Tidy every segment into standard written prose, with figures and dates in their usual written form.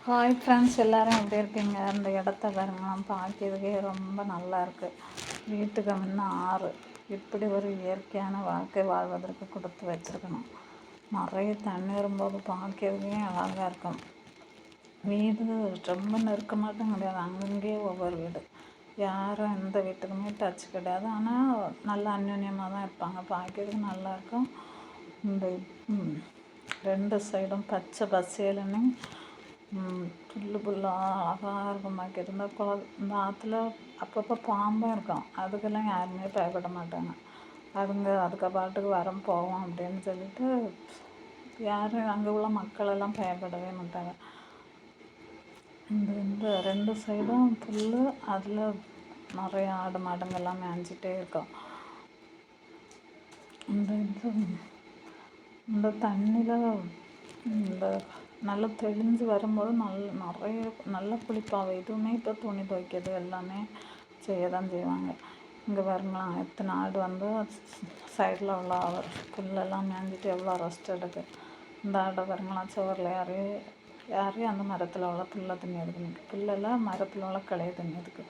Hi friends, எல்லோரும் எப்படி இருக்கீங்க? அந்த இடத்த பாருங்களாம், பார்க்கறதுக்கே ரொம்ப நல்லா இருக்குது. வீட்டுக்கு முன்னே ஆறு, இப்படி ஒரு இயற்கையான வாழ்க்கை வாழ்வதற்கு கொடுத்து வச்சுருக்கணும். நிறைய தண்ணி வரும்போது பார்க்கறதுக்கே அழகாக இருக்கும். வீடு ரொம்ப நெருக்கமாட்டும் கிடையாது, அங்கங்கேயே ஒவ்வொரு வீடு. யாரும் எந்த வீட்டுக்குமே டச் கிடையாது. ஆனால் நல்ல அந்யோன்யமாக தான் இருப்பாங்க. பார்க்கறதுக்கு நல்லாயிருக்கும். இந்த ரெண்டு சைடும் பச்சை பசேலுன்னு புல்லு புல்லாக அழகாக இருக்கும். பார்க்க இந்த ஆற்றுல அப்பப்போ பாம்பும் இருக்கும். அதுக்கெல்லாம் யாருமே பயப்பட மாட்டாங்க. அதுக்கு பாட்டுக்கு வரம் போவோம் அப்படின்னு சொல்லிட்டு யாரும் அங்கே உள்ள மக்களெல்லாம் பயப்படவே மாட்டாங்க. இந்த ரெண்டு சைடும் புல், அதில் நிறைய ஆடு மாடுங்கள்லாம் மேய்ஞ்சிட்டே இருக்கும். இந்த தண்ணியில் இந்த நல்லா தெளிஞ்சு வரும்போது நல்ல குளிப்பாக எதுவுமே இப்போ துணி துவைக்கிறது எல்லாமே செய்ய தான் செய்வாங்க. இங்கே பாருங்களா, எத்தனை ஆடு வந்து சைடில் உள்ள புல்லெல்லாம் மேய்ஞ்சிட்டு எவ்வளோ ரெஸ்ட் எடுக்கு. இந்த ஆடை பாருங்களா, சுவரில் யாரையும் அந்த மரத்தில் உள்ள புல்லை தண்ணி எடுக்கணும். புல்லெல்லாம் மரத்தில் உள்ள கிளைய தண்ணி எடுக்கு.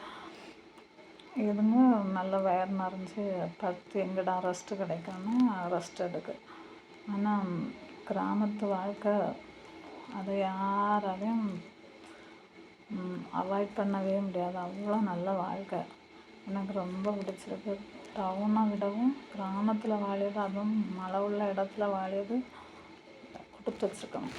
இதுங்க நல்ல வயர் நிறைஞ்சி பத்து எங்கடா ரெஸ்ட்டு கிடைக்காம ரெஸ்ட் எடுக்கு. ஆனால் கிராமத்து வாழ்க்கை அதை யாராலையும் அவாய்ட் பண்ணவே முடியாது. அவ்வளோ நல்ல வாழ்க்கை எனக்கு ரொம்ப பிடிச்சிருக்கு. டவுனை விடவும் கிராமத்தில் வாழியது, அதுவும் மழை உள்ள இடத்துல வாழியது கொடுத்து வச்சுருக்கணும்.